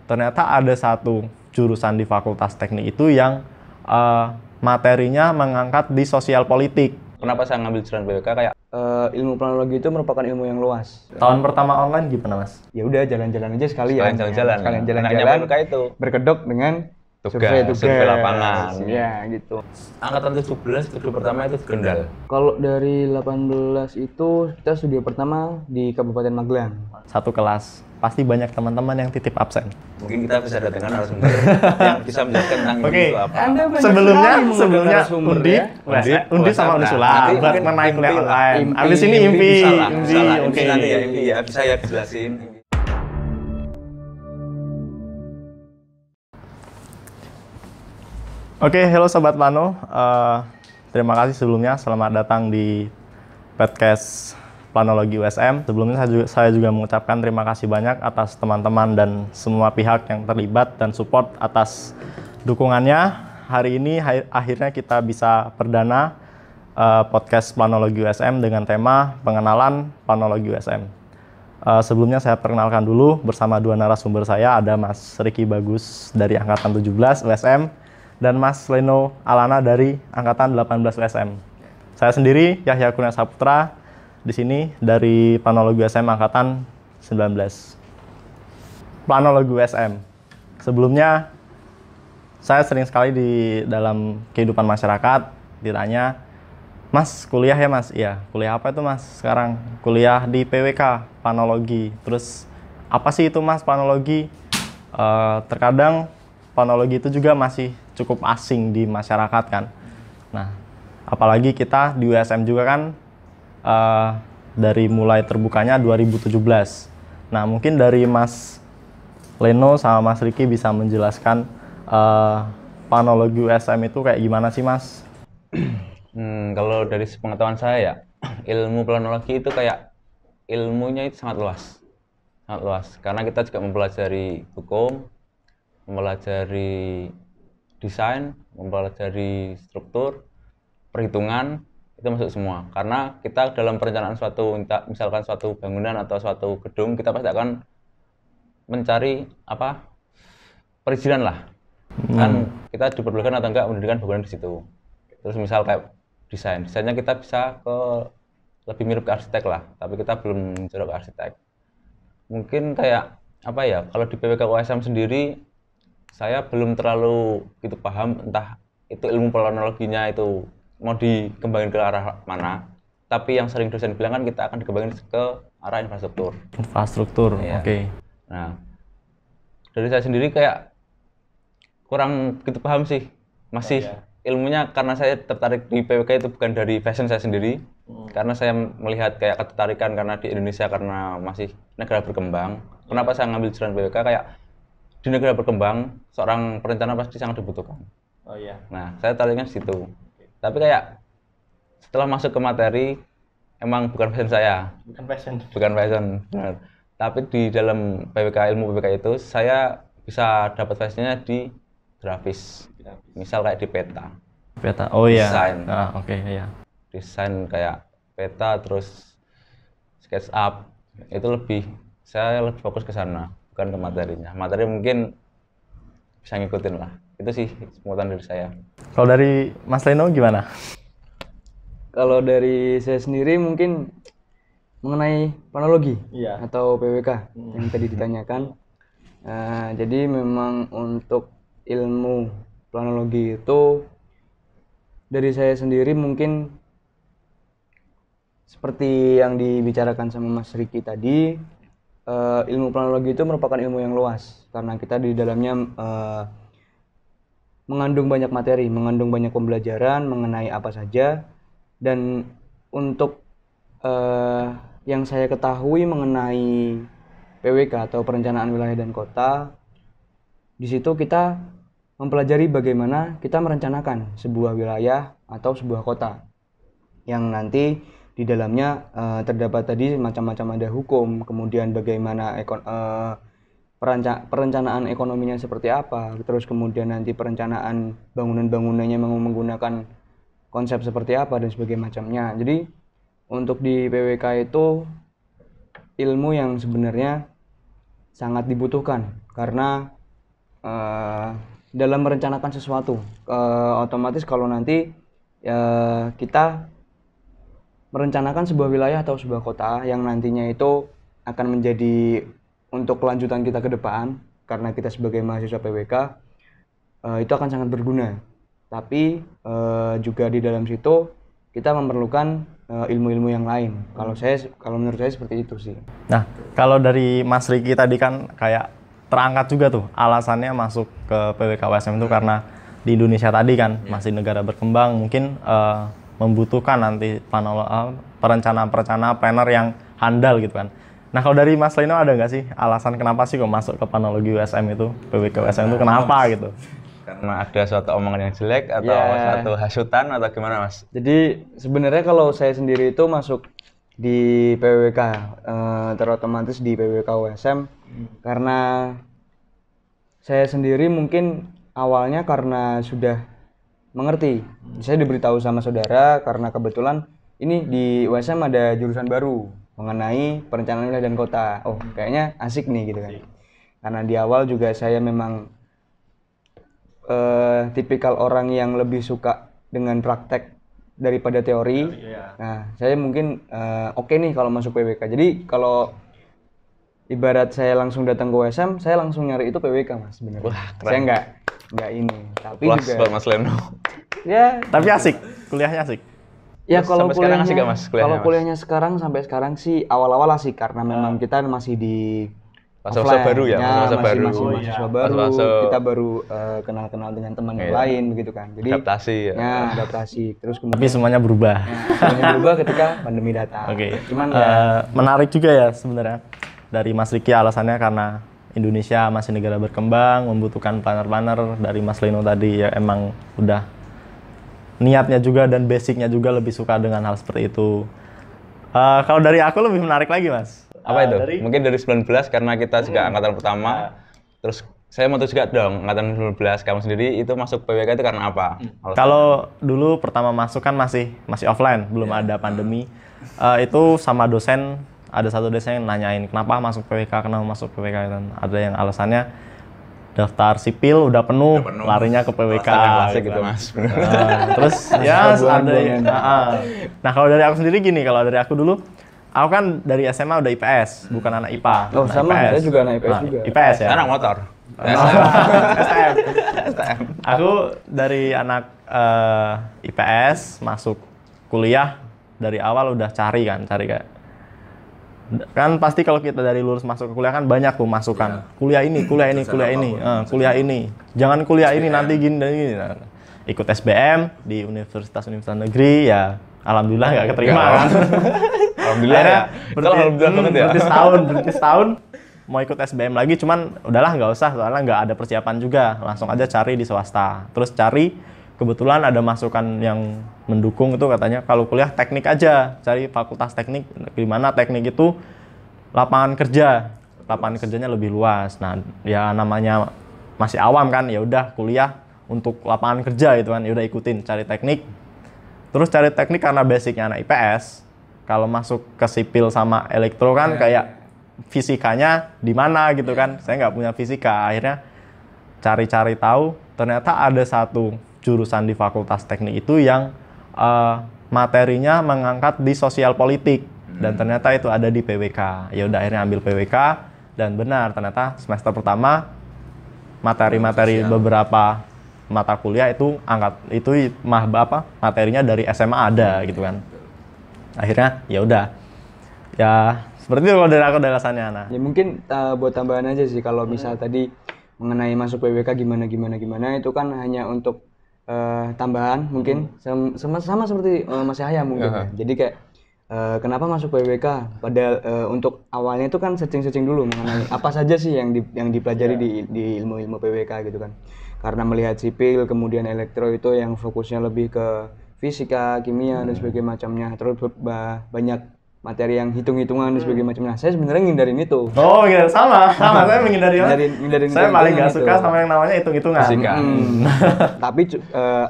ternyata ada satu jurusan di Fakultas Teknik itu yang materinya mengangkat di sosial politik. Kenapa saya ngambil jurusan PWK? Kayak ilmu planologi itu merupakan ilmu yang luas. Tahun pertama online gimana, Mas? Ya udah jalan-jalan aja sekalian. Sekalian jalan-jalan. PWK itu berkedok dengan survei lapangan. Ya, gitu. Angkatan 17 studi pertama itu Kendal. Kalau dari 18 itu kita studi pertama di Kabupaten Magelang. Satu kelas. Pasti banyak teman-teman yang titip absen. Mungkin kita bisa datangkan narasumber yang bisa menjelaskan tentang itu apa. Sebelumnya Undi sama Unisula buat mengenai kuliah online. Abis ini Impi. Oke. Nanti ya Impi ya bisa ya dijelasin. Oke, hello Sobat Plano. Terima kasih sebelumnya, selamat datang di podcast Planologi USM. Sebelumnya saya juga mengucapkan terima kasih banyak atas teman-teman dan semua pihak yang terlibat dan support atas dukungannya. Hari ini akhirnya kita bisa perdana podcast Planologi USM dengan tema pengenalan Planologi USM. Sebelumnya saya perkenalkan dulu bersama dua narasumber saya, ada Mas Ricky Bagus dari Angkatan 17 USM, dan Mas Leno Alana dari Angkatan 18 USM. Saya sendiri, Yahya Kurnia Saputra, di sini dari Planologi USM Angkatan 19. Planologi USM. Sebelumnya, saya sering sekali di dalam kehidupan masyarakat ditanya, Mas, kuliah ya Mas? Iya, kuliah apa itu Mas sekarang? Kuliah di PWK, Planologi. Terus, apa sih itu Mas Planologi? Terkadang planologi itu juga masih cukup asing di masyarakat kan. Nah, apalagi kita di USM juga kan dari mulai terbukanya 2017. Nah, mungkin dari Mas Leno sama Mas Ricky bisa menjelaskan planologi USM itu kayak gimana sih Mas? Kalau dari pengetahuan saya ya, ilmu planologi itu kayak ilmunya itu sangat luas. Karena kita juga mempelajari hukum, mempelajari desain, mempelajari struktur, perhitungan, itu masuk semua. Karena kita dalam perencanaan misalkan suatu bangunan atau suatu gedung, kita pasti akan mencari perizinan lah. Kan kita diperbolehkan atau enggak mendirikan bangunan di situ. Terus misal kayak desainnya kita bisa lebih mirip ke arsitek lah, tapi kita belum menjorok ke arsitek. Mungkin kayak kalau di PWK USM sendiri saya belum terlalu gitu paham entah itu ilmu planologinya itu mau dikembangin ke arah mana. Tapi yang sering dosen bilang kan kita akan dikembangin ke arah infrastruktur. Iya. Oke. Nah, dari saya sendiri kayak kurang gitu paham sih. Masih ilmunya karena saya tertarik di PWK itu bukan dari passion saya sendiri. Karena saya melihat kayak ketertarikan karena di Indonesia karena masih negara berkembang. Kenapa saya ngambil jurusan PWK kayak di negara berkembang, seorang perencana pasti sangat dibutuhkan. Oh iya. Nah, saya tariknya di situ. Tapi kayak setelah masuk ke materi, emang bukan passion saya. Bukan passion, benar. Tapi di dalam ilmu PWK itu, saya bisa dapat passionnya di grafis. Misal kayak di peta. Oh iya. Desain. Iya. Desain kayak peta, terus SketchUp. Itu saya lebih fokus ke sana. Bukan ke materinya. Materi mungkin bisa ngikutin lah. Itu sih pengetahuan dari saya. Kalau dari Mas Leno gimana? Kalau dari saya sendiri mungkin mengenai planologi atau PWK yang tadi ditanyakan. Jadi memang untuk ilmu planologi itu dari saya sendiri mungkin seperti yang dibicarakan sama Mas Ricky tadi. Ilmu planologi itu merupakan ilmu yang luas karena kita di dalamnya mengandung banyak materi, mengandung banyak pembelajaran mengenai apa saja. Dan untuk yang saya ketahui mengenai PWK atau Perencanaan Wilayah dan Kota, di situ kita mempelajari bagaimana kita merencanakan sebuah wilayah atau sebuah kota yang nanti di dalamnya terdapat tadi macam-macam, ada hukum, kemudian bagaimana perencanaan ekonominya seperti apa, terus kemudian nanti perencanaan bangunan-bangunannya menggunakan konsep seperti apa dan sebagainya macamnya. Jadi untuk di PWK itu ilmu yang sebenarnya sangat dibutuhkan karena dalam merencanakan sesuatu otomatis kalau nanti kita merencanakan sebuah wilayah atau sebuah kota yang nantinya itu akan menjadi untuk kelanjutan kita ke depan karena kita sebagai mahasiswa PWK itu akan sangat berguna. Tapi juga di dalam situ kita memerlukan ilmu-ilmu yang lain. Kalau menurut saya seperti itu sih. Nah, kalau dari Mas Riki tadi kan kayak terangkat juga tuh alasannya masuk ke PWK USM itu karena di Indonesia tadi kan masih negara berkembang, mungkin membutuhkan nanti perencanaan planner yang handal gitu kan. Nah, kalau dari Mas Lino ada nggak sih alasan kenapa sih kok masuk ke planologi USM itu, PWK USM itu kenapa gitu? Karena ada suatu omongan yang jelek atau suatu hasutan atau gimana Mas? Jadi sebenarnya kalau saya sendiri itu masuk di PWK, terotomatis di PWK USM karena saya sendiri mungkin awalnya karena sudah mengerti. Saya diberitahu sama saudara karena kebetulan ini di USM ada jurusan baru mengenai perencanaan wilayah dan kota. Oh, kayaknya asik nih gitu kan. Karena di awal juga saya memang tipikal orang yang lebih suka dengan praktek daripada teori. Nah, saya mungkin oke nih kalau masuk PWK. Jadi kalau ibarat saya langsung datang ke USM, saya langsung nyari itu PWK Mas sebenarnya. Wah, keren. Saya nggak ini, tapi Plus juga buat Mas Leno. ya Tapi asik, kuliahnya asik. ya Terus kalau sampai sekarang kuliahnya asik nggak, Mas, kuliahnya, kalau Mas? kuliahnya sampai sekarang sih awal-awal asik karena memang kita masih di Masa-masa offline. baru ya, masa-masa baru. masih mahasiswa baru, Masa-masa kita baru kenal-kenal dengan teman yang lain begitu kan. Jadi adaptasi ya. adaptasi. Terus Tapi kemudian semuanya berubah. semuanya berubah ketika pandemi datang. Oke. Cuman ya Menarik juga ya sebenarnya dari Mas Riki alasannya karena Indonesia masih negara berkembang, membutuhkan planner-planner. Dari Mas Lino tadi ya emang udah niatnya juga dan basicnya juga lebih suka dengan hal seperti itu. Kalau dari aku lebih menarik lagi Mas. Apa itu? Mungkin dari 19 karena kita juga angkatan pertama. Terus saya mau tahu juga dong, angkatan 19 kamu sendiri itu masuk PWK itu karena apa? Kalau dulu pertama masuk kan masih offline, belum ada pandemi. Itu sama dosen, ada satu dosen yang nanyain kenapa masuk PWK, kenapa masuk PWK, dan ada yang alasannya daftar sipil udah penuh, larinya ke PWK Klasik gitu. gitu Mas. Terus ya ada yang nah kalau dari aku sendiri gini, kalau dari aku dulu aku kan dari SMA udah IPS, bukan anak IPA. oh sama saya juga anak IPS juga. IPS ya. Anak motor. STM. Aku dari anak IPS masuk kuliah dari awal udah cari kayak kan pasti kalau kita dari lulus masuk ke kuliah kan banyak tuh masukan. Kuliah ini, kuliah ini. Jangan kuliah ini nanti gini dan gini. Nah, ikut SBM di universitas negeri ya alhamdulillah nggak keterima kan. Alhamdulillah ya. Alhamdulillah banget ya. Berhenti setahun mau ikut SBM lagi, cuman udahlah nggak usah soalnya nggak ada persiapan juga, langsung aja cari di swasta. Terus cari, kebetulan ada masukan yang mendukung itu katanya kalau kuliah teknik aja, cari fakultas teknik, di mana teknik itu lapangan kerjanya lebih luas. Nah ya namanya masih awam kan, ya udah kuliah untuk lapangan kerja gitu kan, ya udah ikutin cari teknik. Terus cari teknik karena basicnya anak IPS, kalau masuk ke sipil sama elektro kan kayak fisikanya di mana gitu kan, saya nggak punya fisika. Akhirnya cari-cari tahu ternyata ada satu jurusan di fakultas teknik itu yang materinya mengangkat di sosial politik dan ternyata itu ada di PWK. Ya udah akhirnya ambil PWK dan benar ternyata semester pertama materi-materi beberapa mata kuliah itu materinya dari SMA ada gitu kan. Akhirnya ya udah. Ya seperti itu kalau dari aku alasannya Ana. Ya mungkin buat tambahan aja sih kalau misal tadi mengenai masuk PWK gimana itu kan hanya untuk tambahan mungkin sama seperti Mas Yahya mungkin ya. Jadi kayak kenapa masuk PWK? Padahal untuk awalnya itu kan searching dulu mengenai apa saja sih yang dipelajari di ilmu-ilmu PWK gitu kan. Karena melihat sipil kemudian elektro itu yang fokusnya lebih ke fisika, kimia dan sebagainya macamnya. Terus banyak materi yang hitung-hitungan dan sebagainya macamnya. Saya sebenarnya ngindarin itu. Oh, gitu. Sama. Saya menghindari. Saya paling nggak suka sama yang namanya hitung-hitungan. Tapi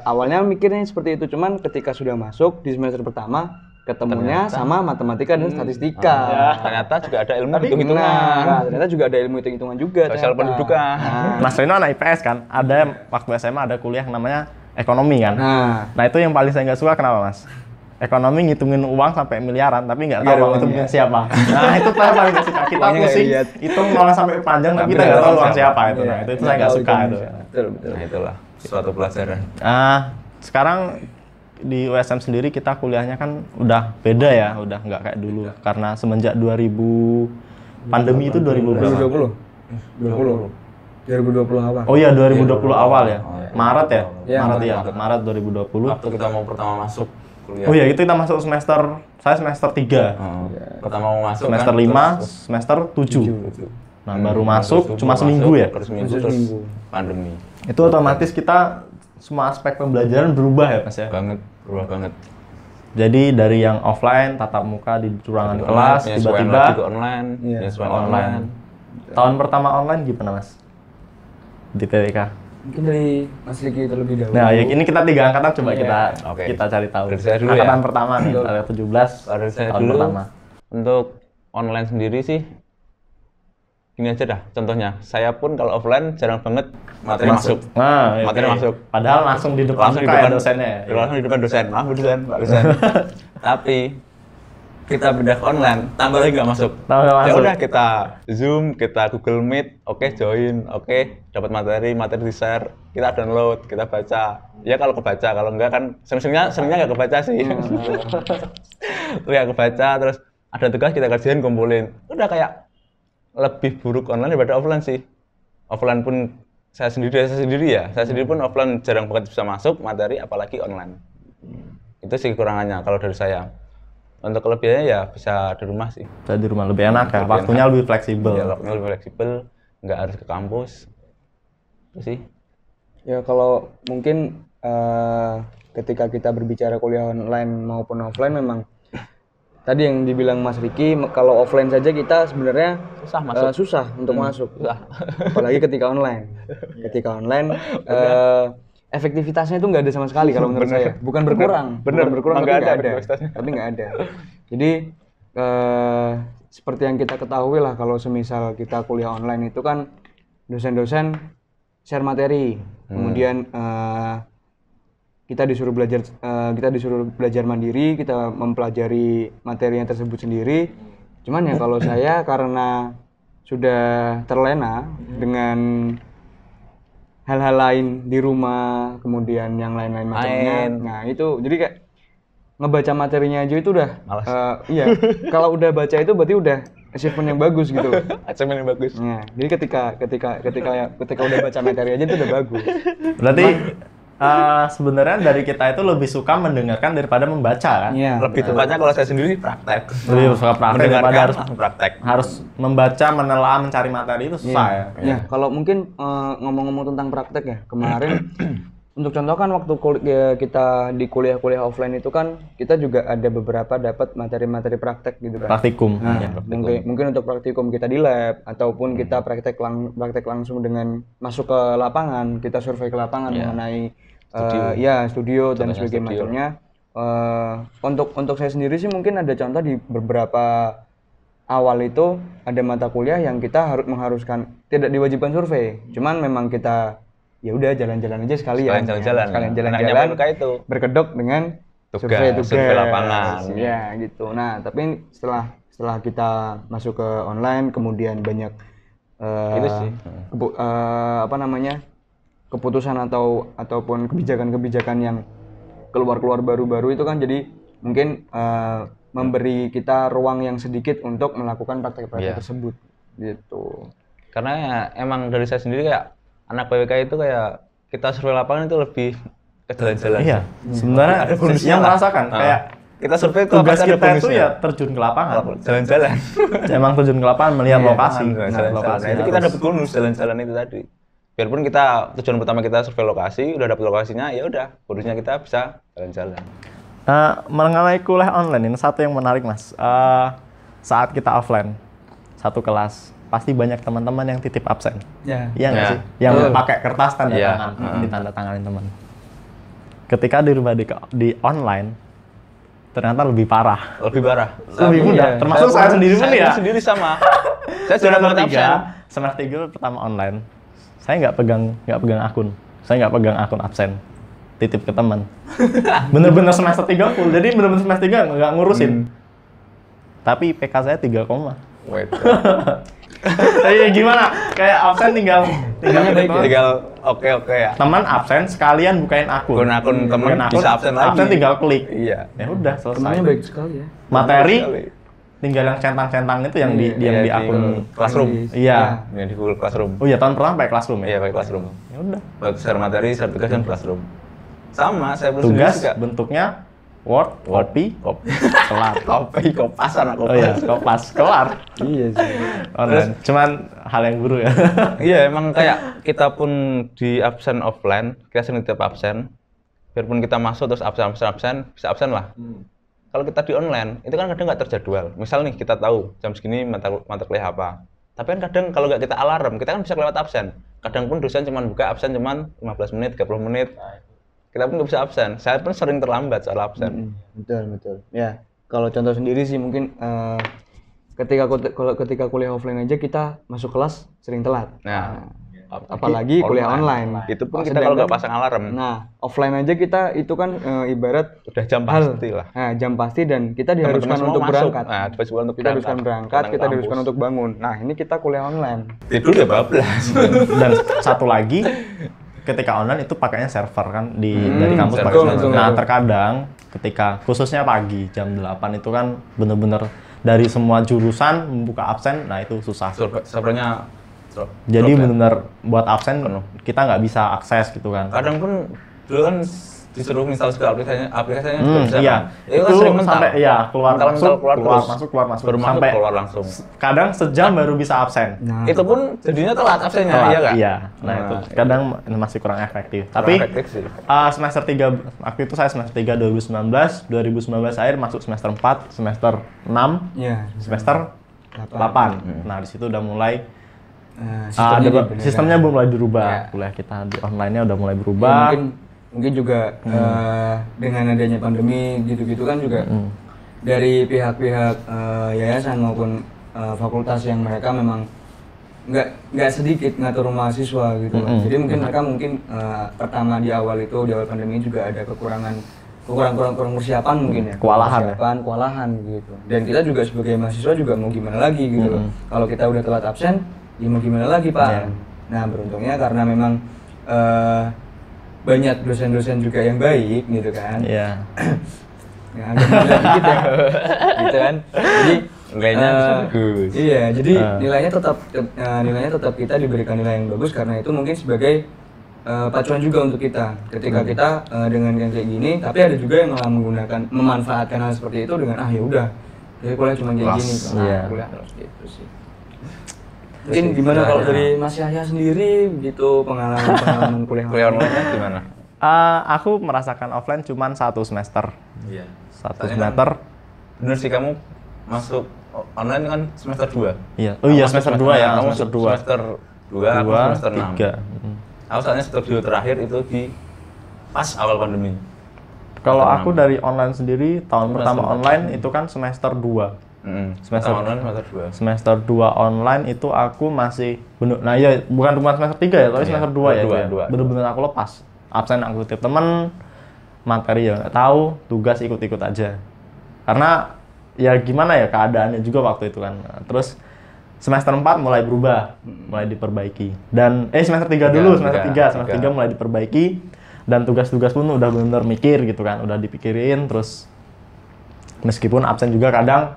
awalnya mikirnya seperti itu, cuman ketika sudah masuk di semester pertama ketemunya sama matematika dan statistika. Ternyata juga ada ilmu Tapi hitung-hitungan. Nah, ternyata juga ada ilmu hitung-hitungan juga. Sosial ternyata. pendudukan. Nah, Mas Rino anak IPS kan, ada waktu SMA ada kuliah yang namanya ekonomi kan. nah, Nah itu yang paling saya nggak suka, kenapa Mas? Ekonomi ngitungin uang sampai miliaran, tapi nggak tahu Nggak ada uang itu uangnya. punya siapa. Nah itu saya paling nggak suka. Kita Uangnya nggak pusing, lihat. hitung nol sampai panjang, tapi kita nggak tahu uang siapa itu. Nah itu saya nggak suka itu. Betul, betul. Nah, itulah suatu pelajaran. Sekarang di USM sendiri kita kuliahnya kan udah beda ya, udah nggak kayak dulu. Karena semenjak 2000 pandemi itu 2000 berapa? 2020 awal. Oh iya 2020 awal ya, Maret ya, Iya, Maret ya, Maret 2020. Waktu kita mau pertama masuk kuliah. Oh iya itu kita masuk semester, saya semester 3, Pertama mau masuk semester kan, 5, terus semester 7. Nah baru terus masuk subuh cuma seminggu ya. Terus seminggu terus pandemi. Itu otomatis kita semua aspek pembelajaran berubah ya Mas ya. Banget, berubah banget. Jadi dari yang offline tatap muka di ruangan kelas, Penyesuaian tiba-tiba lagi ke online, Iya, penyesuaian online. online. Tahun pertama online gimana Mas? Di PWK. Mungkin dari Mas Riki terlebih dahulu. Nah, ya ini kita 3 angkatan coba Iya. Oke. kita cari tahu. Dari saya dulu Angkatan ya. pertama nih, ada 17 Dari saya tahun dulu, pertama. untuk online sendiri sih, gini aja dah, contohnya. Saya pun kalau offline jarang banget materi masuk. Nah, Materi oke. masuk. Padahal langsung di depan Langsung di muka ya depan dosennya. ya? Langsung di depan dosen. Maaf dosen, Pak dosen. Tapi kita pindah ke online, tambah lagi nggak masuk. Tambah nggak Ya masuk. udah kita Zoom, kita Google Meet, oke join, oke dapat materi di share, kita download, kita baca. Ya kalau kebaca, kalau enggak kan seringnya nggak kebaca sih. Nggak kebaca, terus ada tugas kita kerjain, kumpulin. Udah kayak lebih buruk online daripada offline sih. Offline pun saya sendiri pun offline jarang banget bisa masuk materi, apalagi online. Itu sih kekurangannya kalau dari saya. Untuk kelebihannya ya bisa di rumah sih. Bisa di rumah lebih enak ya, Lebih waktunya enak. lebih fleksibel. Ya, waktunya lebih fleksibel, nggak harus ke kampus. Itu sih. Ya kalau mungkin ketika kita berbicara kuliah online maupun offline memang tadi yang dibilang Mas Riki, kalau offline saja kita sebenarnya Susah masuk. susah untuk masuk. Susah. Apalagi ketika online. Ketika online efektivitasnya itu nggak ada sama sekali kalau menurut saya. Bukan berkurang, Bener. bukan berkurang Emang tapi nggak ada nggak ada. efektivitasnya. Tapi nggak ada. Jadi seperti yang kita ketahui lah kalau semisal kita kuliah online itu kan dosen-dosen share materi, kemudian kita disuruh belajar mandiri, kita mempelajari materinya tersebut sendiri. Cuman ya kalau saya karena sudah terlena dengan hal-hal lain di rumah, kemudian yang lain-lain macamnya. Nah itu jadi kayak ngebaca materinya aja itu udah Malas. iya. Kalau udah baca itu berarti udah achievement yang bagus gitu. Achievement yang bagus. Nah, jadi ketika udah baca materi aja itu udah bagus. Berarti sebenarnya dari kita itu lebih suka mendengarkan daripada membaca kan? Iya. Lebih tepatnya kalau saya sendiri praktek. Lebih suka praktek daripada Mendengarkan harus langsung praktek. harus membaca, menelaah, mencari materi itu susah ya. Ya, kalau mungkin ngomong-ngomong tentang praktek ya, kemarin untuk contoh kan waktu kita di kuliah-kuliah offline itu kan kita juga ada beberapa dapat materi-materi praktek gitu kan. Praktikum. Nah, Ya. mungkin untuk praktikum kita di lab ataupun kita praktek langsung dengan masuk ke lapangan, kita survei ke lapangan mengenai studio dan sebagainya macamnya. Untuk saya sendiri sih mungkin ada contoh di beberapa awal itu ada mata kuliah yang kita mengharuskan tidak diwajibkan survei, cuman memang kita ya udah jalan-jalan aja sekalian. Sekalian jalan-jalan. Itu Berkedok dengan Tugas, survei lapangan. Ya gitu. Nah tapi setelah kita masuk ke online kemudian banyak itu sih. keputusan ataupun kebijakan-kebijakan yang keluar baru-baru itu kan jadi mungkin memberi kita ruang yang sedikit untuk melakukan praktek-praktek tersebut gitu. Karena ya, emang dari saya sendiri kayak anak PWK itu kayak kita survei lapangan itu lebih ke jalan-jalan. Iya, sebenarnya Ada bonusnya yang lah. merasakan kayak Kita survei itu tugas pasti ada kita itu bonusnya. ya terjun ke lapangan. Jalan-jalan. Emang terjun ke lapangan melihat lokasi. Jalan-jalan. Lokasi Nah, itu kita harus- dapat bonus jalan-jalan itu tadi. Biarpun kita tujuan pertama kita survei lokasi, udah dapat lokasinya, ya udah bonusnya kita bisa jalan-jalan. Mengenai kuliah online ini satu yang menarik Mas. Saat kita offline satu kelas pasti banyak teman-teman yang titip absen. Ya. Iya nggak Ya. sih? Yang Betul. pakai kertas tanda Iya. tangan, ditanda tanganin teman. Ketika di online, ternyata lebih parah. Lebih parah. Lebih mudah. Termasuk saya sendiri pun ya. Saya sendiri sama. Saya sudah Semester dapat absen. semester 3 pertama online. Saya nggak pegang akun. Saya nggak pegang akun absen. Titip ke teman. Bener-bener semester 3 full. Jadi bener-bener semester 3 nggak ngurusin. Tapi IPK saya 3, Wait. Iya gimana? Kayak absen tinggal Oke ya. teman absen sekalian bukain akun. Akun teman Bukain akun, bisa absen lagi. Absen tinggal klik. Iya. Ya udah selesai. Temannya baik sekali ya. Materi Sekali. tinggal yang centang-centang itu yang di Iya, di akun Classroom. Iya. Yang di Google Classroom. Oh iya tahun pertama pakai Classroom ya. Iya, pakai Classroom. Ya udah. Buat share materi, share tugas dan Classroom. Sama, saya belum Tugas juga. bentuknya Word, copy, kelar. Kopi, kopasan aku. Oh iya, kopas, kelar. Iya sih. Online. Cuman hal yang buruk ya. Iya, emang kayak kita pun di absen offline, kita sering tiap absen. Biarpun kita masuk terus absen, bisa absen lah. Kalau kita di online, itu kan kadang nggak terjadwal. Misal nih, kita tahu jam segini mata kuliah apa. Tapi kan kadang kalau nggak kita alarm, kita kan bisa kelewat absen. Kadang pun dosen cuma buka absen cuma 15 menit, 30 menit. Kita pun nggak bisa absen. Saya pun sering terlambat soal absen. Betul. Ya, kalau contoh sendiri sih mungkin ketika kuliah offline aja kita masuk kelas sering telat. Nah, Apalagi kuliah online. Itu pun kita kalau nggak pasang alarm. Nah, offline aja kita itu kan ibarat Udah jam pasti lah. Nah, jam pasti dan kita diharuskan Teman-teman untuk semua masuk. berangkat. Nah, diharuskan untuk Kita diharuskan berangkat, Datang kita ke diharuskan kampus. untuk bangun. Nah, ini kita kuliah online. Tidur udah bablas. Dan satu lagi, ketika online itu pakainya server kan dari kampus pakai betul, server. betul, Nah betul. terkadang ketika khususnya pagi jam 8 itu kan bener-bener dari semua jurusan membuka absen, nah itu susah. Servernya Jadi drop ya. bener-bener buat absen Penuh. kita nggak bisa akses gitu kan. Kadang pun dulu kan disuruh install segala aplikasinya juga bisa Iya, kan. Itu kan sering mental. sampai iya keluar Mental, masuk, keluar keluar terus. masuk, keluar masuk, Baru masuk, sampai keluar langsung. kadang sejam baru bisa absen. Nah, Itu pun jadinya telat absennya, Telat, iya nggak? iya. Nah itu kadang masih kurang efektif. Kurang Tapi efektif sih. semester 3, waktu itu saya semester 3 2019 akhir masuk semester 4, semester 6, ya, semester 8. Nah, di situ udah mulai sistemnya mulai dirubah. Kuliah kita di online-nya udah mulai Ya, berubah. mungkin juga dengan adanya pandemi gitu-gitu kan juga dari pihak-pihak yayasan maupun fakultas yang mereka memang nggak sedikit ngatur mahasiswa gitu loh. Jadi mungkin mereka pertama di awal pandemi juga ada kurang persiapan mungkin ya. Kewalahan gitu. Dan kita juga sebagai mahasiswa juga mau gimana lagi gitu loh. Kalau kita udah telat absen, ya mau gimana lagi Pak? Nah beruntungnya karena memang banyak dosen-dosen juga yang baik gitu kan. Iya. Ya, agak gila dikit ya. Gitu kan. Jadi Nilainya bisa bagus. Iya, jadi nilainya tetap kita diberikan nilai yang bagus karena itu mungkin sebagai pacuan juga untuk kita. Ketika kita dengan yang kayak gini, tapi ada juga yang malah memanfaatkan hal seperti itu dengan ya udah, jadi kuliah cuma kayak gini, kuliah terus gitu sih. Mungkin gimana kalau dari Mas Yahya sendiri gitu pengalaman kuliah Kuliah online gimana? Aku merasakan offline cuman 1 semester. Iya. 1 semester. Bener sih, kamu masuk online kan semester 2. Iya. Oh iya semester 2 ya, Kamu semester 2. Semester 2, aku semester 6. 3. Aku soalnya studio terakhir itu di pas awal pandemi. Kalau aku dari online sendiri tahun pertama online itu kan semester 2. Semester online semester 2. Semester 2 online itu aku masih nah iya bukan cuma semester 3 ya, tapi semester 2 ya. Bener-bener aku lepas. Absen aku titip temen, materi ya nggak tahu, tugas ikut-ikut aja. Karena ya gimana ya keadaannya juga waktu itu kan. Nah, terus semester 4 mulai berubah, mulai diperbaiki. Dan semester 3 dulu, semester 3 mulai diperbaiki dan tugas-tugas pun udah benar-benar mikir gitu kan, udah dipikirin. Terus meskipun absen juga kadang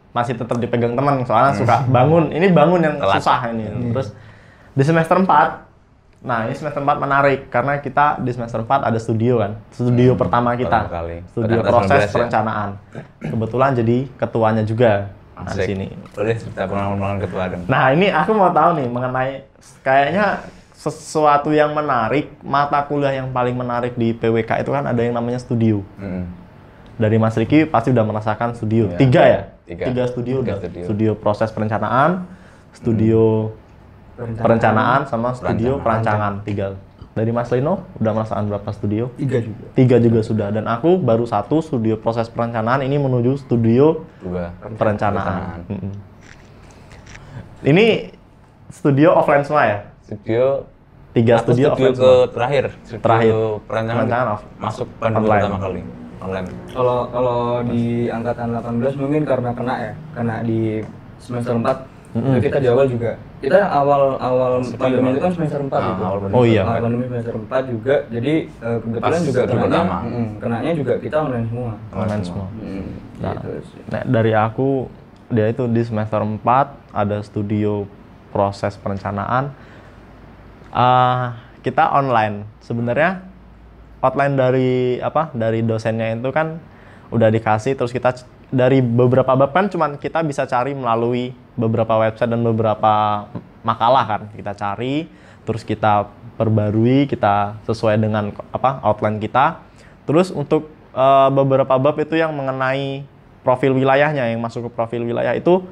masih tetap dipegang teman, soalnya suka bangun yang telat. Susah ini. Terus di semester 4, nah ini semester 4 menarik karena kita di semester 4 ada studio kan, studio pertama kita, studio proses perencanaan. Kebetulan jadi ketuanya juga. Nah, di sini. Boleh cerita pengalaman ketua dong. Nah ini aku mau tahu nih mengenai kayaknya sesuatu yang menarik, mata kuliah yang paling menarik di PWK itu kan ada yang namanya studio. Dari Mas Riki pasti udah merasakan studio. Ya. 3 studio udah. Studio proses perencanaan, studio perencanaan sama studio perancangan. 3 Dari Mas Lino udah merasakan berapa studio? 3 juga. 3 juga sudah. Dan aku baru 1 studio proses perencanaan, ini menuju studio 2 perencanaan. Ini studio offline semua ya? studio 3 aku studio offline ke semua? terakhir studio Terakhir. perencanaan Perencanaan masuk pandemi online. pertama kali online. Kalau di angkatan 18 mungkin karena kena di semester 4. Itu kita di awal juga. Kita awal pandemi itu kan semester 4 gitu. awal pandemi. Oh iya. Awal pandemi semester 4 juga. Jadi kebetulan Pas juga studio pertama. kenanya juga kita online semua. Online semua. Nah, Gitu sih. nah, dari aku, dia itu di semester 4 ada studio proses perencanaan. Kita online. Sebenarnya outline dari dosennya itu kan udah dikasih, terus kita dari beberapa bab kan cuman kita bisa cari melalui beberapa website dan beberapa makalah kan kita cari, terus kita perbarui, kita sesuai dengan outline kita. Terus untuk beberapa bab itu yang mengenai profil wilayahnya, yang masuk ke profil wilayah itu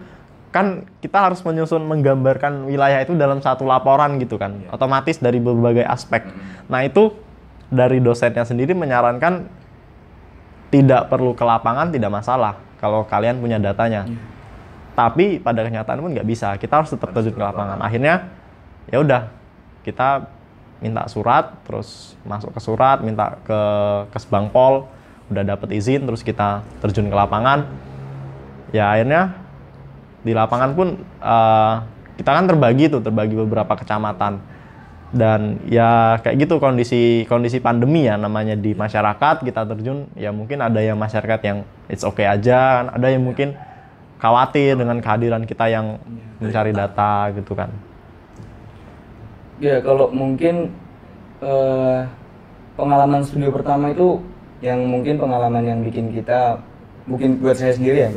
kan kita harus menggambarkan wilayah itu dalam satu laporan gitu kan, otomatis dari berbagai aspek. Nah itu dari dosennya sendiri menyarankan tidak perlu ke lapangan, tidak masalah kalau kalian punya datanya. Tapi pada kenyataan pun nggak bisa, kita harus tetap terjun ke lapangan. Akhirnya ya udah, kita minta surat, terus masuk ke surat, minta ke Kesbangpol, udah dapet izin, terus kita terjun ke lapangan. Ya akhirnya di lapangan pun kita kan terbagi beberapa kecamatan. Dan ya kayak gitu kondisi pandemi ya, namanya di masyarakat kita terjun, ya mungkin ada yang masyarakat yang it's okay aja, ada yang mungkin khawatir dengan kehadiran kita yang mencari data gitu kan. Ya kalau mungkin pengalaman studio pertama itu yang mungkin pengalaman yang bikin kita, mungkin buat saya sendiri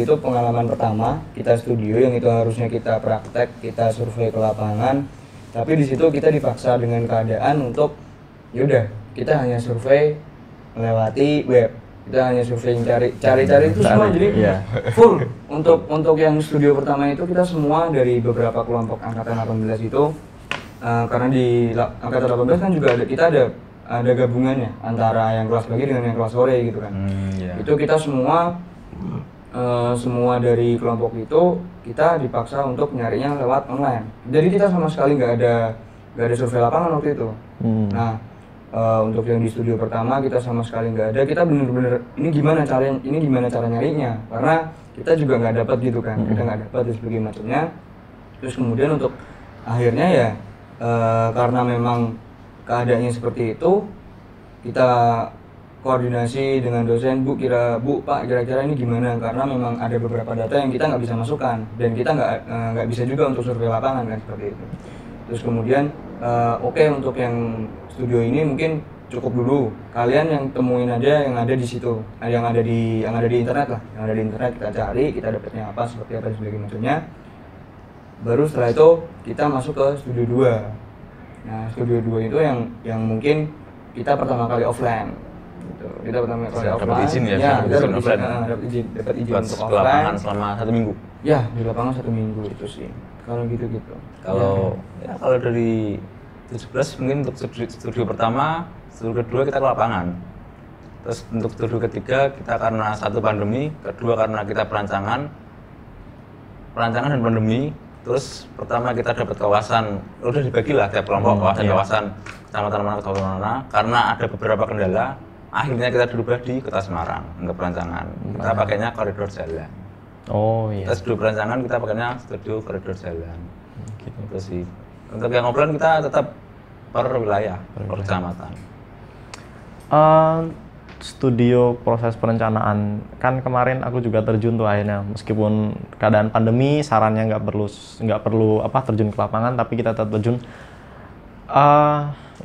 itu pengalaman pertama kita studio yang itu harusnya kita praktek, kita survei ke lapangan. Tapi di situ kita dipaksa dengan keadaan untuk yaudah kita hanya survei melewati web, kita hanya survei cari itu semua, jadi full untuk yang studio pertama itu kita semua dari beberapa kelompok angkatan 18 itu karena di angkatan 18 kan juga kita ada gabungannya antara yang kelas pagi dengan yang kelas sore gitu kan. Itu kita semua dari kelompok itu kita dipaksa untuk nyarinya lewat online. Jadi kita sama sekali nggak ada survei lapangan waktu itu. Nah untuk yang di studio pertama kita sama sekali nggak ada. Kita bener-bener ini gimana cara nyarinya, karena kita juga nggak dapat gitu kan. Kita nggak dapat dan sebagainya macamnya. Terus kemudian untuk akhirnya ya karena memang keadaannya seperti itu, kita koordinasi dengan dosen, Pak kira-kira ini gimana, karena memang ada beberapa data yang kita nggak bisa masukkan dan kita nggak bisa juga untuk survei lapangan kan, seperti itu. Terus kemudian oke, untuk yang studio ini mungkin cukup dulu, kalian yang temuin aja yang ada di situ, yang ada di internet lah, yang ada di internet kita cari, kita dapatnya apa, seperti apa dan sebagainya macamnya. Baru setelah itu kita masuk ke studio 2. Nah studio 2 itu yang mungkin kita pertama kali offline. Gitu. Kita pertama kali offline. Dapat izin ya? Dapat izin untuk offline. Lapangan selama 1 minggu. Ya, di lapangan 1 minggu itu sih. Kalau gitu-gitu. Kalau dari 17 mungkin untuk studio pertama, studio kedua kita ke lapangan. Terus untuk studio ketiga kita karena satu pandemi, kedua karena kita perancangan dan pandemi. Terus pertama kita dapat kawasan, udah dibagilah tiap kelompok kawasan kecamatan mana, karena ada beberapa kendala. Akhirnya kita dirubah di Kota Semarang untuk perancangan. Kita pakainya koridor jalan. Oh iya. Kita studio perancangan kita pakainya studio koridor jalan. Gitu. Itu sih. Untuk yang offline kita tetap per wilayah, per kecamatan. Studio proses perencanaan kan kemarin aku juga terjun tuh akhirnya, meskipun keadaan pandemi sarannya nggak perlu terjun ke lapangan, tapi kita tetap terjun.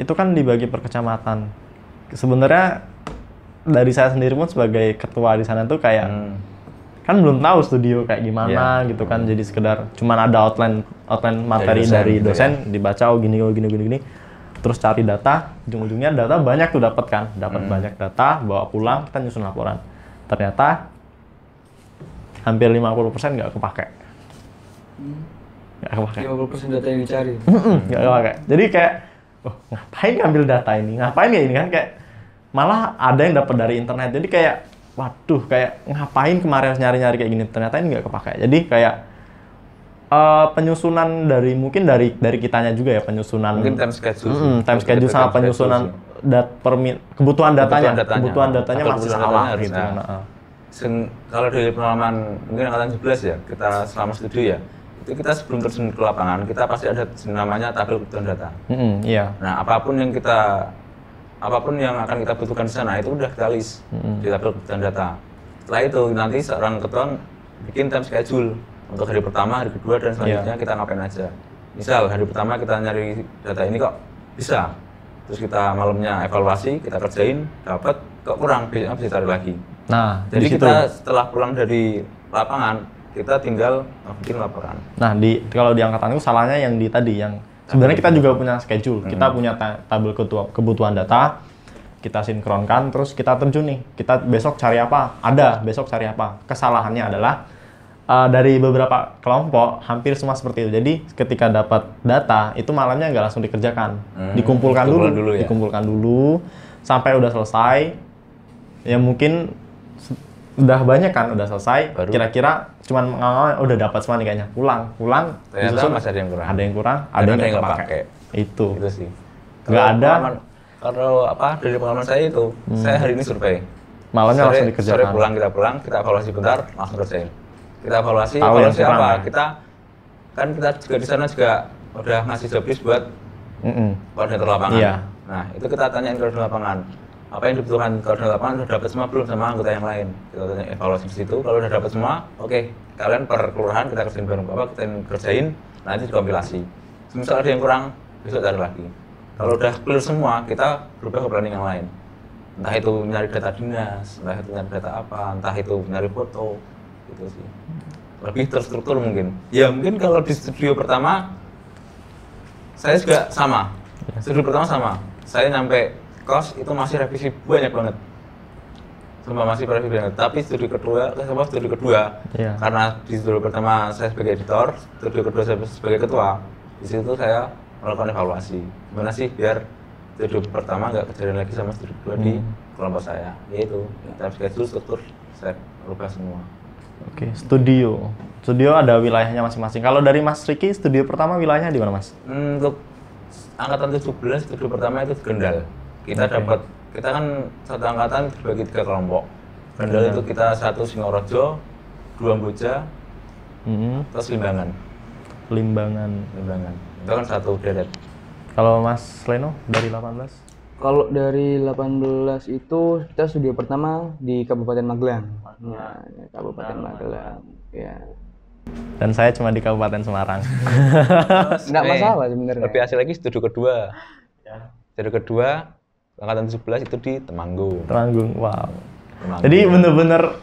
Itu kan dibagi per kecamatan. Sebenarnya dari saya sendiri pun sebagai ketua di sana tuh kayak kan belum tahu studio kayak gimana gitu kan, jadi sekedar cuman ada outline materi dari dosen gitu ya. Dibaca gini, terus cari data, ujung-ujungnya data banyak tuh dapat banyak data, bawa pulang, kita nyusun laporan. Ternyata hampir 50% nggak kepake. 50% data yang dicari. Nggak kepake. Jadi kayak oh, ngapain ngambil data ini, ngapain ya ini kan, kayak malah ada yang dapat dari internet, jadi kayak waduh, kayak ngapain kemarin nyari-nyari kayak gini, ternyata ini nggak kepakai. Jadi kayak penyusunan dari mungkin dari kitanya juga ya, penyusunan Mungkin time schedule sih. time schedule sama penyusunan kebutuhan datanya masih salah harus gitu. Kalau dari pengalaman mungkin angkatan 11 ya, kita selama studi ya, itu kita sebelum terjun ke lapangan, kita pasti ada namanya tabel kebutuhan data. Iya. Nah, apapun yang akan kita butuhkan di sana itu udah kita list di tabel kebutuhan data. Setelah itu nanti seorang ketua bikin time schedule untuk hari pertama, hari kedua, dan selanjutnya kita ngapain aja. Misal hari pertama kita nyari data ini kok bisa, terus kita malamnya evaluasi, kita kerjain, dapat kok kurang, besoknya bisa cari lagi. Nah, jadi kita setelah pulang dari lapangan, kita tinggal bikin laporan. Nah, kalau di angkatan itu salahnya yang di tadi, yang sebenarnya kita juga punya schedule, kita punya tabel kebutuhan data, kita sinkronkan, terus kita terjun nih, kita besok cari apa? Ada, besok cari apa? Kesalahannya adalah dari beberapa kelompok hampir semua seperti itu. Jadi ketika dapat data itu malamnya nggak langsung dikerjakan, dikumpulkan dulu sampai udah selesai. Ya mungkin udah banyak kan, udah selesai. Kira-kira cuman udah dapat semua nih kayaknya. Pulang. Ternyata masih ada yang kurang. Ada yang nggak pakai. Itu sih. Nggak ada. Kalau dari pengalaman saya itu, saya hari ini survei. Malamnya langsung dikerjakan. Sore pulang, kita evaluasi bentar, langsung kerjain. Kita evaluasi apa? Kita juga di sana juga udah ngasih job list buat koordinator lapangan. Iya. Nah, itu kita tanyain koordinator lapangan. Apa yang dibutuhkan koordinator lapangan udah dapat semua belum sama anggota yang lain. Kita tanya evaluasi di situ. Kalau udah dapat semua, oke. Kalian per kelurahan kita kerjain bareng kita kerjain, nanti dikompilasi. Misal ada yang kurang, besok cari lagi. Kalau udah clear semua, kita berubah ke planning yang lain. Entah itu nyari data dinas, entah itu nyari data apa, entah itu nyari foto, gitu sih. Lebih terstruktur mungkin. Ya mungkin kalau di studio pertama, saya juga sama. Studio pertama sama. Saya nyampe kos itu masih revisi banyak banget. Masih revisi banget. Tapi studio kedua, karena di studio pertama saya sebagai editor, studio kedua saya sebagai ketua. Di situ saya melakukan evaluasi. Gimana sih biar studio pertama nggak kejadian lagi sama studio kedua di kelompok saya. Yaitu time schedule, struktur saya rubah semua. Oke, studio ada wilayahnya masing-masing. Kalau dari Mas Riki, studio pertama wilayahnya di mana, Mas? Untuk angkatan 17, studio pertama itu Kendal. Kita kan satu angkatan dibagi 3 kelompok. Kendal itu kita 1 Singorojo, 2 Boja, terus Limbangan. Itu kan 1 deret. Kalau Mas Leno dari 18? Kalau dari 18 itu kita studio pertama di Kabupaten Magelang. Kabupaten Magelang. Ya. Dan saya cuma di Kabupaten Semarang. Nggak masalah sebenarnya. Lebih asli lagi studio kedua. Studio kedua angkatan 17 itu di Temanggung. Wow. Jadi bener-bener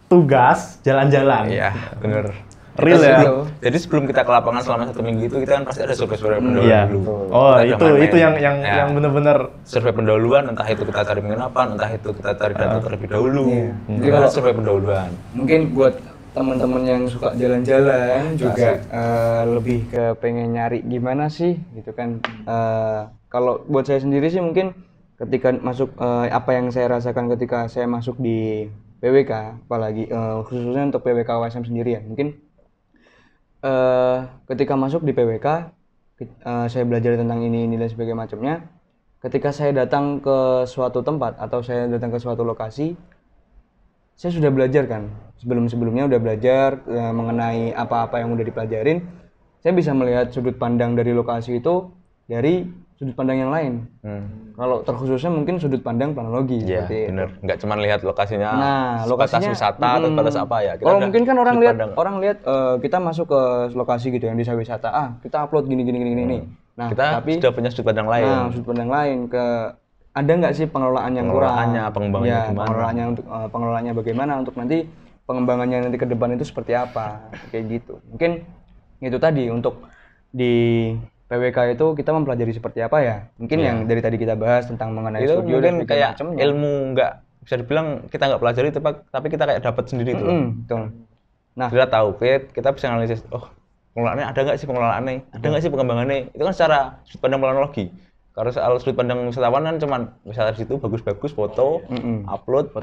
tugas jalan-jalan. Iya, bener. Real ya. Jadi sebelum kita ke lapangan selama 1 minggu itu kita kan pasti ada survei pendahuluan dulu. Oh, itu yang benar-benar survei pendahuluan, entah itu kita cari penginapan, entah itu kita cari data terlebih dahulu. Jadi kalau survei pendahuluan. Mungkin buat teman-teman yang suka jalan-jalan juga lebih ke pengen nyari gimana sih gitu kan. Kalau buat saya sendiri sih mungkin ketika masuk apa yang saya rasakan ketika saya masuk di PWK, apalagi khususnya untuk PWK USM sendiri ya, mungkin ketika masuk di PWK saya belajar tentang ini dan sebagainya macamnya. Ketika saya datang ke suatu tempat atau saya datang ke suatu lokasi, saya sudah belajar kan, sebelumnya udah belajar mengenai apa-apa yang udah dipelajarin. Saya bisa melihat sudut pandang dari lokasi itu dari sudut pandang yang lain. Kalau terkhususnya mungkin sudut pandang planologi. Iya, benar. Nggak cuma lihat lokasinya, lokasinya wisata atau batas apa ya. Kalau mungkin kan orang lihat kita masuk ke lokasi gitu yang desa wisata, kita upload gini. Nah, kita sudah punya sudut pandang lain. Nah, sudut pandang lain ada nggak sih pengelolaan yang kurang? Pengembangannya gimana? Pengelolaannya bagaimana untuk nanti pengembangannya nanti ke depan itu seperti apa? Kayak gitu. Mungkin itu tadi untuk di PWK itu kita mempelajari seperti apa ya? Mungkin yang dari tadi kita bahas tentang mengenai itu studio dan kayak macamnya. Ilmu nggak bisa dibilang kita nggak pelajari tapi kita kayak dapat sendiri itu. Betul. Nah, kita tahu kita bisa analisis. Oh, pengelolaannya ada nggak sih pengelolaannya? Ada nggak sih pengembangannya? Itu kan secara sudut pandang planologi. Kalau soal sudut pandang wisatawan kan cuman misalnya di situ bagus-bagus foto, upload,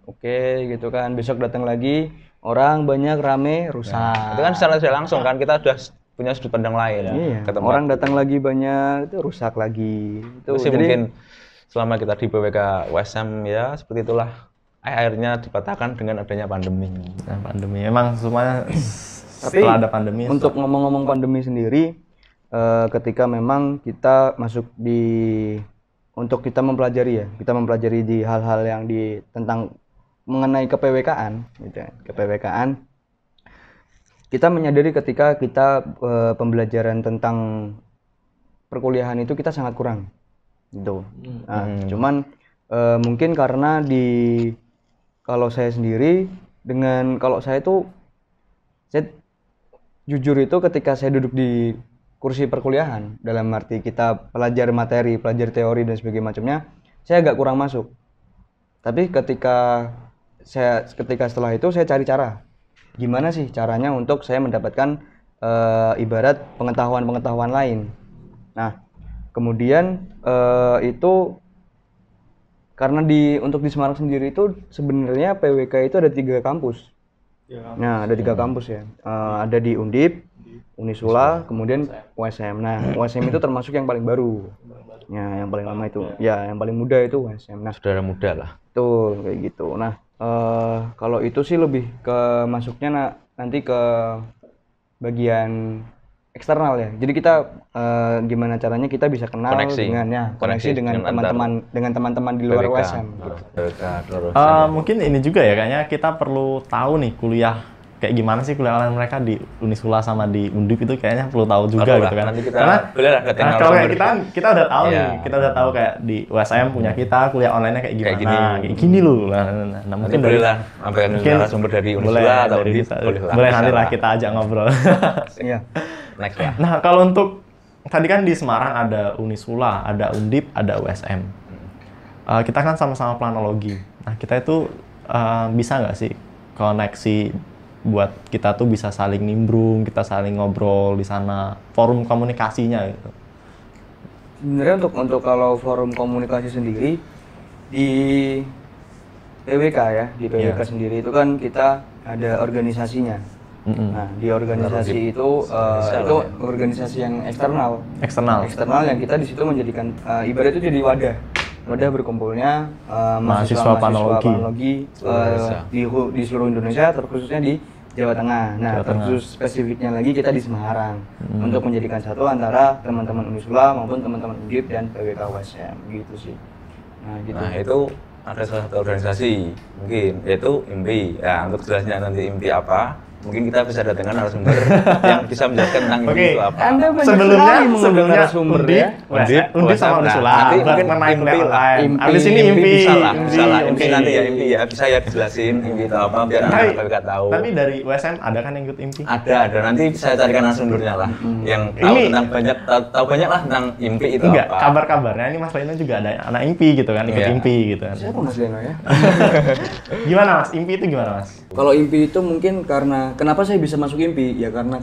oke gitu kan. Besok datang lagi, orang banyak rame, rusak. itu kan secara tidak langsung kan kita udah punya sudut pandang lain Iya, ke tempat. orang datang lagi banyak, itu rusak lagi. Itu Terus sih jadi mungkin selama kita di PWK USM ya seperti itulah akhirnya dipatahkan dengan adanya pandemi. Nah, pandemi emang semuanya setelah ada pandemi. untuk ngomong-ngomong pandemi sendiri, ketika memang kita masuk untuk kita mempelajari di hal-hal yang tentang mengenai kepwk-an gitu ya, kepwk-an, kita menyadari ketika kita pembelajaran tentang perkuliahan itu kita sangat kurang gitu. Nah, cuman mungkin karena kalau saya sendiri kalau saya jujur itu ketika saya duduk di kursi perkuliahan, dalam arti kita belajar materi, belajar teori dan sebagainya macamnya, saya agak kurang masuk. Tapi ketika setelah itu saya cari cara, gimana sih caranya untuk saya mendapatkan ibarat pengetahuan lain. Nah, kemudian itu karena untuk di Semarang sendiri itu sebenarnya PWK itu ada 3 kampus. Nah, ada 3 kampus ya. Ada di Undip, Unisula, kemudian USM. Nah, USM itu termasuk yang paling baru. Ya, yang paling lama itu. Ya, yang paling muda itu USM. Nah, Saudara muda lah. tuh kayak gitu. Nah, kalau itu sih lebih ke masuknya nanti ke bagian eksternal ya. Jadi kita gimana caranya kita bisa kenal koneksi dengan teman-teman di luar PWK. USM. PWK, Mungkin ini juga ya, kayaknya kita perlu tahu nih kuliah kayak gimana sih kuliah online mereka di Unisula sama di Undip itu kayaknya perlu tahu juga gitu kan. Nanti kita Karena boleh lah datang kalau kayak kita udah tahu Iya. nih, kita udah tahu kayak di USM punya kita kuliah online-nya kayak gimana, kayak gini loh. Nah, Nanti mungkin boleh lah sampai narasumber dari Unisula atau dari Undip, kita, boleh lah. boleh nanti lah kita ajak ngobrol. Iya. Next lah. Nah, kalau untuk tadi kan di Semarang ada Unisula, ada Undip, ada USM. Kita kan sama-sama planologi. Nah, kita itu bisa nggak sih koneksi buat kita tuh bisa saling nimbrung, kita saling ngobrol di sana, forum komunikasinya gitu. Sebenarnya untuk kalau forum komunikasi sendiri di PWK ya, di PWK Iya. sendiri itu kan kita ada organisasinya. Nah, di organisasi itu organisasi yang eksternal yang kita di situ menjadikan ibarat itu jadi wadah berkumpulnya mahasiswa planologi di seluruh Indonesia, terkhususnya di Jawa Tengah. Nah, terkhusus spesifiknya lagi kita di Semarang untuk menjadikan satu antara teman-teman Unisula maupun teman-teman Undip dan PWK USM gitu sih. Nah, gitu. Nah, itu ada salah satu organisasi mungkin yaitu IMPI. Ya, untuk jelasnya nanti IMPI apa, mungkin kita bisa datangkan narasumber yang bisa menjelaskan tentang IMPI itu apa. Anda banyak Sebelumnya sekali mengundang narasumber ya. Undip sama Unisula. Nanti mungkin mengenai kuliah IMPI lah. online. Abis ini IMPI. Bisa lah IMPI nanti ya IMPI ya. Bisa ya dijelasin IMPI itu apa biar anak-anak PWK tahu. Tapi dari USM ada kan yang ikut IMPI? Ada nanti saya carikan narasumbernya lah yang tahu tentang tahu banyak lah tentang IMPI itu Enggak, apa. kabar-kabarnya ini Mas Leno juga ada anak IMPI gitu kan, ikut Iya. IMPI gitu kan. Siapa Mas Leno ya? Gimana Mas? IMPI itu gimana Mas? Kalau IMPI itu mungkin karena kenapa saya bisa masuk IMPI ya karena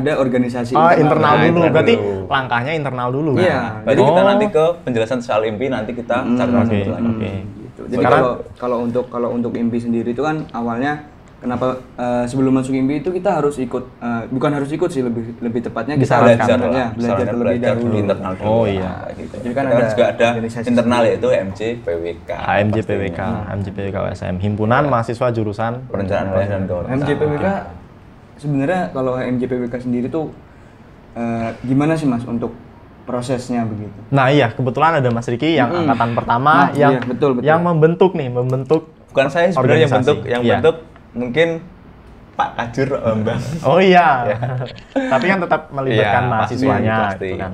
ada organisasi Internal Nah, dulu. internal Berarti dulu. langkahnya internal dulu. Iya. Kan? Berarti kita Oh. nanti ke penjelasan soal IMPI nanti kita cari narasumber lagi. Oke. gitu. Jadi Sekarang- kalau untuk IMPI sendiri itu kan awalnya kenapa sebelum masuk IMPI itu kita harus ikut bukan harus ikut sih lebih tepatnya kita harus Belajar belajar terlebih dahulu. di internal dulu. Oh, iya. Nah, gitu. Jadi kan Kita ada juga ada organisasi internal yaitu MJ PWK. HMJ PWK, HMJ PWK USM, Himpunan Mahasiswa Jurusan Perencanaan wilayah dan kota. MJPWK sebenarnya kalau MJPWK sendiri tuh gimana sih Mas untuk prosesnya begitu? Nah iya, kebetulan ada Mas Riki yang angkatan pertama Nah, yang iya, betul. yang membentuk Bukan saya sebenarnya yang organisasi. bentuk, yang Iya. bentuk mungkin Pak Kajur Mbak. Oh iya. Tapi kan tetap melibatkan Iya, mahasiswanya pasti. gitu kan.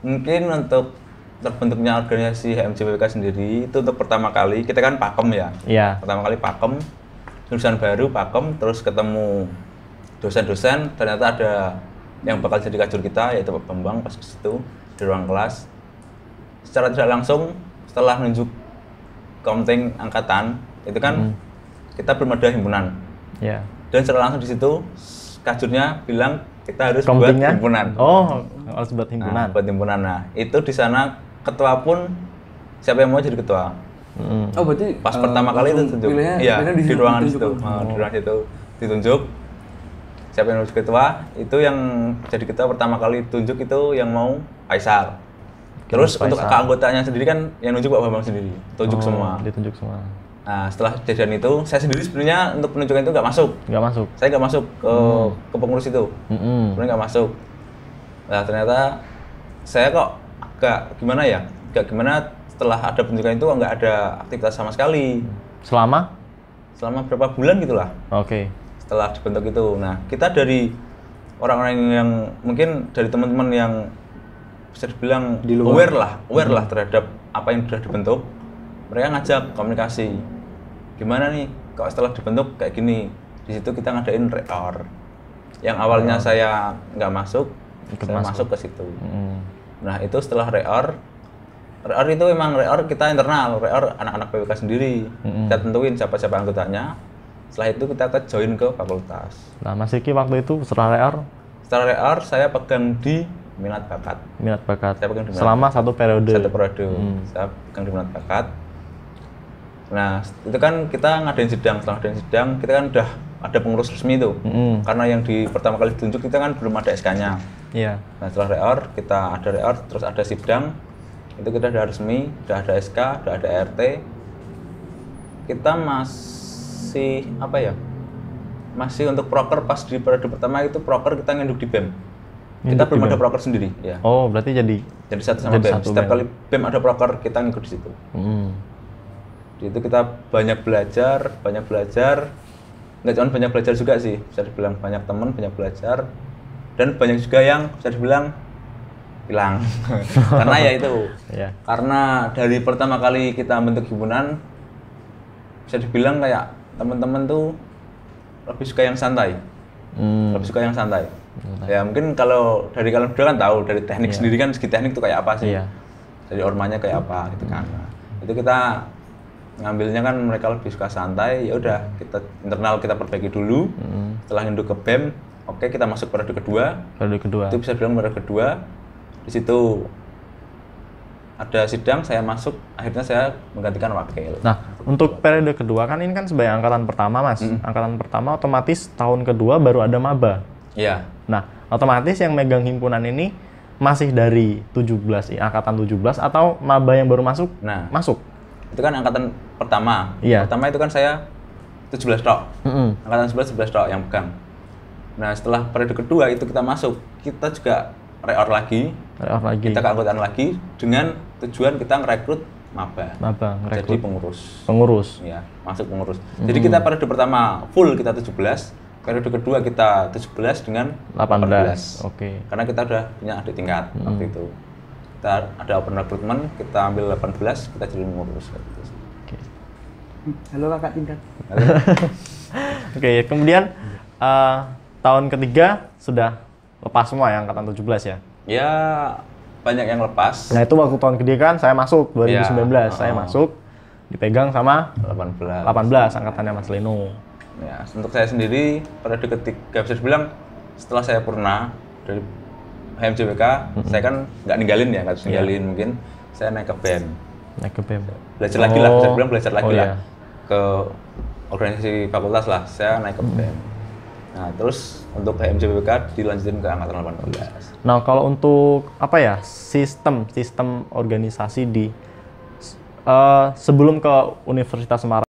Mungkin untuk terbentuknya organisasi HMJPWK sendiri itu untuk pertama kali kita kan pakem ya. Iya. Pertama kali pakem, jurusan baru pakem, terus ketemu dosen-dosen, ternyata ada yang bakal jadi kajur kita yaitu Pak Bambang pas ke situ di ruang kelas. Secara tidak langsung setelah nunjuk komting angkatan itu kan kita belum ada himpunan. Iya. Dan secara langsung di situ kajurnya bilang kita harus Komtingnya? buat himpunan. Oh, harus buat Nah, himpunan. buat himpunan. Nah, itu di sana ketua pun siapa yang mau jadi ketua. Mm. Oh berarti Pas pertama kali itu langsung tunjuk. pilihnya- Iya, pilihnya di ruangan ditunjuk. situ. Di ruangan situ ditunjuk. Siapa yang harus ketua? Itu yang jadi ketua pertama kali tunjuk itu yang mau Faisal. Terus Faisal. untuk keanggotanya sendiri kan yang nunjuk Pak Bambang sendiri. Tunjuk Oh, semua. Ditunjuk semua. Nah, setelah kejadian itu, saya sendiri sebenarnya untuk penunjukan itu nggak masuk. Nggak masuk. Saya nggak masuk ke pengurus itu. Mm-mm. Sebenarnya nggak masuk. Nah, ternyata saya kok agak gimana ya? Agak gimana setelah ada penunjukan itu nggak ada aktivitas sama sekali. Selama? Selama berapa bulan gitulah Oke. setelah dibentuk itu. Nah, kita dari orang-orang yang mungkin dari teman-teman yang bisa dibilang Di luar. aware lah terhadap apa yang sudah dibentuk. Mereka ngajak komunikasi. Gimana nih kalau setelah dibentuk kayak gini? Di situ kita ngadain reor. Yang awalnya saya nggak masuk, Ikut saya masuk. masuk ke situ. Mm. Nah, itu setelah reor itu memang reor kita internal, reor anak-anak PWK sendiri. Kita tentuin siapa-siapa anggotanya. Setelah itu kita ke join ke fakultas. Nah, Mas Iki waktu itu setelah reor, Setelah reor saya pegang di minat bakat. minat bakat. Saya pegang di minat Selama satu periode. Satu periode. Saya pegang di minat bakat. Nah, itu kan kita ngadain sidang. Setelah ngadain sidang, kita kan udah ada pengurus resmi tuh. Mm-mm. Karena yang di pertama kali ditunjuk kita kan belum ada SK-nya. Iya. Nah, setelah reor, kita ada reor, terus ada sidang. Itu kita udah resmi, udah ada SK, udah ada RT. Kita masih apa ya? Masih untuk proker pas di periode pertama itu proker kita nginduk di BEM. Kita Nginduk di belum ada BEM. proker sendiri, ya. Oh, berarti jadi. Jadi satu sama Jadi BEM. satu Setiap BEM. kali BEM ada proker kita ngikut di situ. Mm. Di itu kita banyak belajar. Nggak cuma banyak belajar juga sih, bisa dibilang banyak teman, banyak belajar. Dan banyak juga yang bisa dibilang hilang. Karena ya itu, Iya. karena dari pertama kali kita bentuk himpunan, bisa dibilang kayak teman-teman tuh lebih suka yang santai. Mm. Lebih suka yang santai. Ya mungkin kalau dari kalian berdua kan tahu, dari teknik sendiri kan segi teknik itu kayak apa sih. Iya. Dari ormanya kayak apa gitu kan. Nah, itu kita ngambilnya kan mereka lebih suka santai, ya udah kita internal kita perbaiki dulu. Setelah induk ke BEM, oke kita masuk periode kedua. Periode kedua. Itu bisa bilang periode kedua. Di situ ada sidang, saya masuk, akhirnya saya menggantikan wakil. Nah, untuk periode kedua kan ini kan sebagai angkatan pertama, Mas. Angkatan pertama otomatis tahun kedua baru ada maba. Iya. Nah, otomatis yang megang himpunan ini masih dari 17, angkatan 17 atau maba yang baru masuk? Nah, Masuk. itu kan angkatan pertama. Iya. Pertama itu kan saya 17 tok. Mm-mm. Angkatan 11 tok yang pegang. Nah, setelah periode kedua itu kita masuk, kita juga reor lagi, Reor lagi. kita keanggotaan lagi dengan tujuan kita ngerekrut maba. Maba, Jadi ngerekrut pengurus. pengurus. Ya, masuk pengurus. Jadi kita periode pertama full kita 17, periode kedua kita 17 dengan 18. Oke. Karena kita udah punya adik tingkat waktu itu. Kita ada open recruitment, kita ambil 18, kita jadi pengurus gitu sih. Oke. Halo kakak tingkat. Oke, kemudian tahun ketiga sudah lepas semua ya angkatan 17 ya. Ya banyak yang lepas. Nah, itu waktu tahun ketiga kan saya masuk 2019. Ya, Saya masuk dipegang sama 18. 18 angkatannya Mas Leno. Ya, untuk saya sendiri periode ketiga bisa dibilang setelah saya purna dari HMJWK, saya kan nggak ninggalin ya, nggak ninggalin mungkin saya naik ke BEM. Naik ke BEM. Belajar lagi lah, bisa dibilang belajar lagi Oh, lah iya. ke organisasi fakultas lah, saya naik ke BEM. Nah, terus untuk HMJWK dilanjutin ke angkatan 18. Nah, kalau untuk apa ya sistem organisasi di sebelum ke Universitas Semarang